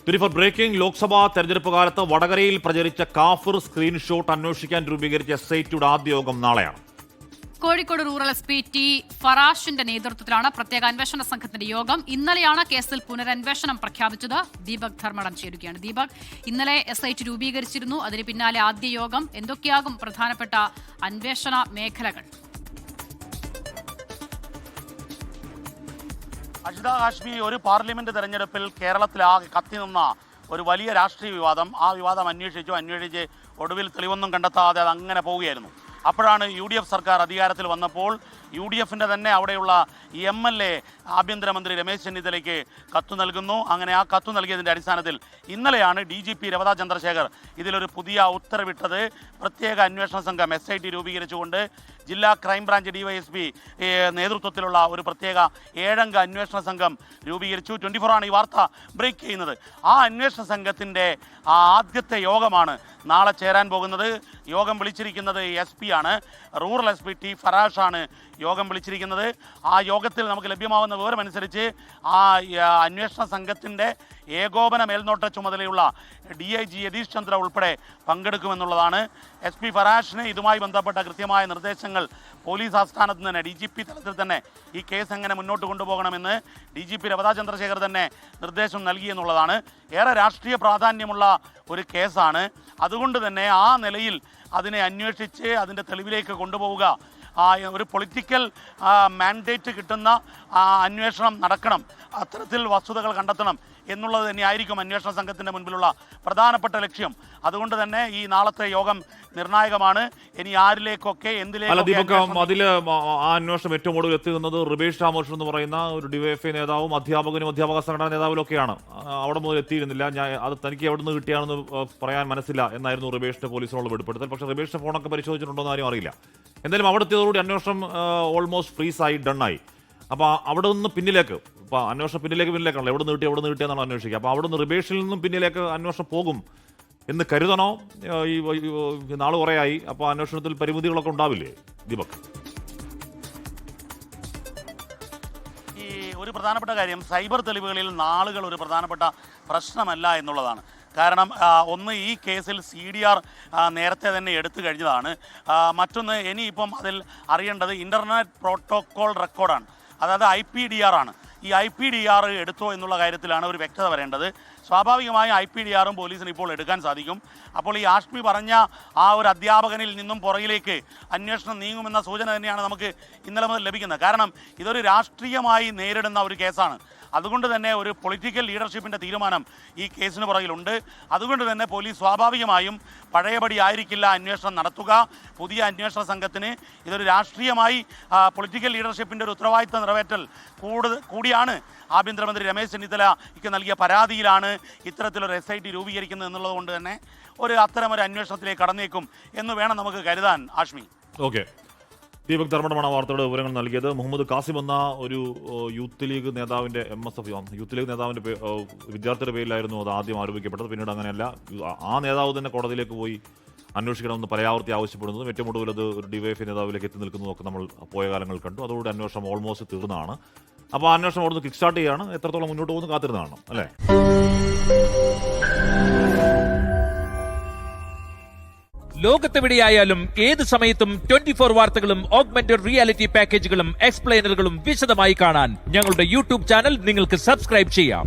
Breaking Lok Sabha തെരഞ്ഞെടുപ്പ് കാലത്ത് വടകരയിൽ പ്രചരിച്ച കാഫിർ സ്ക്രീൻഷോട്ട് അന്വേഷിക്കാൻ രൂപീകരിച്ച എസ്ഐടിയുടെ ആദ്യ യോഗം നാളെയാണ്. Kozhikode rural S P T ഫറാഷിന്റെ നേതൃത്വത്തിലാണ് പ്രത്യേക അന്വേഷണ സംഘത്തിന്റെ യോഗം. ഇന്നലെയാണ് കേസിൽ പുനരന്വേഷണം പ്രഖ്യാപിച്ചത്. ദീപക് ധർമ്മടം ചേരുകയാണ്. ദീപക്, ഇന്നലെ എസ്ഐടി രൂപീകരിച്ചിരുന്നു, അതിന് പിന്നാലെ ആദ്യ യോഗം. എന്തൊക്കെയാകും പ്രധാനപ്പെട്ട അന്വേഷണ മേഖലകൾ? അജിത ഹാഷ്മി, ഒരു പാർലമെന്റ് തെരഞ്ഞെടുപ്പിൽ കേരളത്തിലാകെ കത്തിനിന്ന ഒരു വലിയ രാഷ്ട്രീയ വിവാദം. ആ വിവാദം അന്വേഷിച്ച് ഒടുവിൽ തെളിവൊന്നും കണ്ടെത്താതെ അത് അങ്ങനെ പോവുകയായിരുന്നു. അപ്പോഴാണ് UDF സർക്കാർ അധികാരത്തിൽ വന്നപ്പോൾ UDFിൻ്റെ തന്നെ അവിടെയുള്ള MLA ആഭ്യന്തരമന്ത്രി രമേശ് ചെന്നിത്തലയ്ക്ക് കത്ത് നൽകുന്നു. അങ്ങനെ ആ കത്ത് നൽകിയതിൻ്റെ അടിസ്ഥാനത്തിൽ ഇന്നലെയാണ് DGP രവത ചന്ദ്രശേഖർ ഇതിലൊരു പുതിയ ഉത്തരവിട്ടത്. പ്രത്യേക അന്വേഷണ സംഘം SIT രൂപീകരിച്ചുകൊണ്ട് ജില്ലാ ക്രൈംബ്രാഞ്ച് DYSP നേതൃത്വത്തിലുള്ള ഒരു പ്രത്യേക 7-അംഗ അന്വേഷണ സംഘം രൂപീകരിച്ചു. 24 ആണ് ഈ വാർത്ത ബ്രേക്ക് ചെയ്യുന്നത്. ആ അന്വേഷണ സംഘത്തിൻ്റെ ആദ്യത്തെ യോഗമാണ് നാളെ ചേരാൻ പോകുന്നത്. യോഗം വിളിച്ചിരിക്കുന്നത് SP ആണ്. റൂറൽ SP ടി ഫറാഷാണ് യോഗം വിളിച്ചിരിക്കുന്നത്. ആ യോഗത്തിൽ നമുക്ക് ലഭ്യമാവുന്ന വിവരമനുസരിച്ച് ആ അന്വേഷണ സംഘത്തിൻ്റെ ഏകോപന മേൽനോട്ട ചുമതലയുള്ള DIG യതീഷ് ചന്ദ്ര ഉൾപ്പെടെ പങ്കെടുക്കുമെന്നുള്ളതാണ്. SP ഫറാഷിന് ഇതുമായി ബന്ധപ്പെട്ട കൃത്യമായ നിർദ്ദേശങ്ങൾ പോലീസ് ആസ്ഥാനത്ത് തന്നെ DGP തലത്തിൽ തന്നെ ഈ കേസ് എങ്ങനെ മുന്നോട്ട് കൊണ്ടുപോകണമെന്ന് DGP രവത ചന്ദ്രശേഖർ തന്നെ നിർദ്ദേശം നൽകിയെന്നുള്ളതാണ്. ഏറെ രാഷ്ട്രീയ പ്രാധാന്യമുള്ള ഒരു കേസാണ്. അതുകൊണ്ട് തന്നെ ആ നിലയിൽ അതിനെ അന്വേഷിച്ച് അതിൻ്റെ തെളിവിലേക്ക് കൊണ്ടുപോവുക, ഒരു പൊളിറ്റിക്കൽ മാൻഡേറ്റ് കിട്ടുന്ന അന്വേഷണം നടക്കണം, അത്തരത്തിൽ വസ്തുതകൾ കണ്ടെത്തണം എന്നുള്ളത് തന്നെയായിരിക്കും അന്വേഷണ സംഘത്തിൻ്റെ മുൻപിലുള്ള പ്രധാനപ്പെട്ട ലക്ഷ്യം. അതുകൊണ്ട് തന്നെ ഈ നാളത്തെ യോഗം നിർണായകമാണ്. ഇനി ആരിലേക്കൊക്കെ അതിൽ ആ അന്വേഷണം ഏറ്റവും കൂടുതൽ എത്തിക്കുന്നത് റിബേഷ് രാമകൃഷ്ണൻ എന്ന് പറയുന്ന ഒരു DYFI നേതാവും അധ്യാപകനും അധ്യാപക സംഘടനാ നേതാവിലൊക്കെയാണ്. അവിടെ മുതൽ എത്തിയിരുന്നില്ല. അത് തനിക്ക് എവിടെ നിന്ന് കിട്ടിയാണെന്ന് പറയാൻ മനസ്സില്ല എന്നായിരുന്നു റിബേഷിന്റെ പോലീസിനുള്ള വെളിപ്പെടുത്തൽ. പക്ഷേ റിബേഷിന്റെ ഫോണൊക്കെ പരിശോധിച്ചിട്ടുണ്ടോ എന്ന് ആരും അറിയില്ല. എന്തായാലും അവിടെ എത്തിയതോടുകൂടി അന്വേഷണം ഓൾമോസ്റ്റ് ഫ്രീസായി, ഡണ്ണായി. അപ്പോൾ അവിടെ നിന്ന് പിന്നിലേക്ക്, ഇപ്പോൾ അന്വേഷണം പിന്നിലേക്കാണല്ലോ, എവിടെ നിന്ന് കിട്ടിയെന്നാണ് അന്വേഷിക്കുക. അപ്പോൾ അവിടെ നിന്ന് റിബേഷിൽ നിന്നും പിന്നിലേക്ക് അന്വേഷണം പോകും എന്ന് കരുതണോ? ഈ നാള് കുറേയായി. അപ്പോൾ അന്വേഷണത്തിൽ പരിമിതികളൊക്കെ ഉണ്ടാവില്ലേ ദീപക്? ഈ ഒരു പ്രധാനപ്പെട്ട കാര്യം, സൈബർ തെളിവുകളിൽ നാളുകൾ ഒരു പ്രധാനപ്പെട്ട പ്രശ്നമല്ല എന്നുള്ളതാണ്. കാരണം ഒന്ന്, ഈ കേസിൽ CDR നേരത്തെ തന്നെ എടുത്തു കഴിഞ്ഞതാണ്. മറ്റൊന്ന്, ഇനിയിപ്പം അതിൽ അറിയേണ്ടത് ഇൻ്റർനെറ്റ് പ്രോട്ടോക്കോൾ റെക്കോർഡാണ്, അതായത് IPDR ആണ്. ഈ IPDR എടുത്തോ എന്നുള്ള കാര്യത്തിലാണ് ഒരു വ്യക്തത വരേണ്ടത്. സ്വാഭാവികമായും IPDRും പോലീസിന് ഇപ്പോൾ എടുക്കാൻ സാധിക്കും. അപ്പോൾ ഈ ആഷ്മി പറഞ്ഞ ആ ഒരു അധ്യാപകനിൽ നിന്നും പുറകിലേക്ക് അന്വേഷണം നീങ്ങുമെന്ന സൂചന തന്നെയാണ് നമുക്ക് ഇന്നലെ മുതൽ ലഭിക്കുന്നത്. കാരണം ഇതൊരു രാഷ്ട്രീയമായി നേരിടുന്ന ഒരു കേസാണ്. അതുകൊണ്ട് തന്നെ ഒരു പൊളിറ്റിക്കൽ ലീഡർഷിപ്പിൻ്റെ തീരുമാനം ഈ കേസിന് പുറകിലുണ്ട്. അതുകൊണ്ട് തന്നെ പോലീസ് സ്വാഭാവികമായും പഴയപടി ആയിരിക്കില്ല അന്വേഷണം നടത്തുക. പുതിയ അന്വേഷണ സംഘത്തിന് ഇതൊരു രാഷ്ട്രീയമായി പൊളിറ്റിക്കൽ ലീഡർഷിപ്പിൻ്റെ ഒരു ഉത്തരവാദിത്തം നിറവേറ്റൽ കൂടിയാണ്. ആഭ്യന്തരമന്ത്രി രമേശ് ചെന്നിത്തലയ്ക്ക് നൽകിയ പരാതിയിലാണ് ഇത്തരത്തിലൊരു SIT രൂപീകരിക്കുന്നത് എന്നുള്ളത് കൊണ്ട് തന്നെ അത്തരമൊരു അന്വേഷണത്തിലേക്ക് കടന്നേക്കും എന്ന് വേണം നമുക്ക് കരുതാൻ. ആഷ്മി, ഓക്കെ. ദീപക് ധർമ്മടമാണ് വാർത്തയുടെ വിവരങ്ങൾ നൽകിയത്. മുഹമ്മദ് കാസിം എന്ന ഒരു യൂത്ത് ലീഗ് നേതാവിൻ്റെ യൂത്ത് ലീഗ് നേതാവിൻ്റെ വിദ്യാർത്ഥിയുടെ പേരിലായിരുന്നു അത് ആദ്യം ആരോപിക്കപ്പെട്ടത്. പിന്നീട് അങ്ങനെയല്ല, ആ നേതാവ് തന്നെ കോടതിയിലേക്ക് പോയി അന്വേഷിക്കണമെന്ന് പലയാവർത്തി ആവശ്യപ്പെടുന്നതും ഏറ്റവും കൂടുതൽ അത് ഒരു DYFI നേതാവിലേക്ക് എത്തി നിൽക്കുന്നതൊക്കെ നമ്മൾ പോയ കാലങ്ങൾ കണ്ടു. അതോടെ അന്വേഷണം ഓൾമോസ്റ്റ് തീർന്നതാണ്. അപ്പോൾ ആ അന്വേഷണം അവിടുന്ന് കിക്ക് സ്റ്റാർട്ട് ചെയ്യുകയാണ്. എത്രത്തോളം മുന്നോട്ട് പോകുന്നു കാത്തിരുന്നതാണ് അല്ലേ? ലോകത്തെവിടെയായാലും ഏത് സമയത്തും 24 വാർത്തകളും ഓഗ്മെന്റഡ് റിയാലിറ്റി പാക്കേജുകളും എക്സ്പ്ലെയിനറുകളും വിശദമായി കാണാൻ ഞങ്ങളുടെ YouTube ചാനൽ നിങ്ങൾക്ക് സബ്സ്ക്രൈബ് ചെയ്യാം.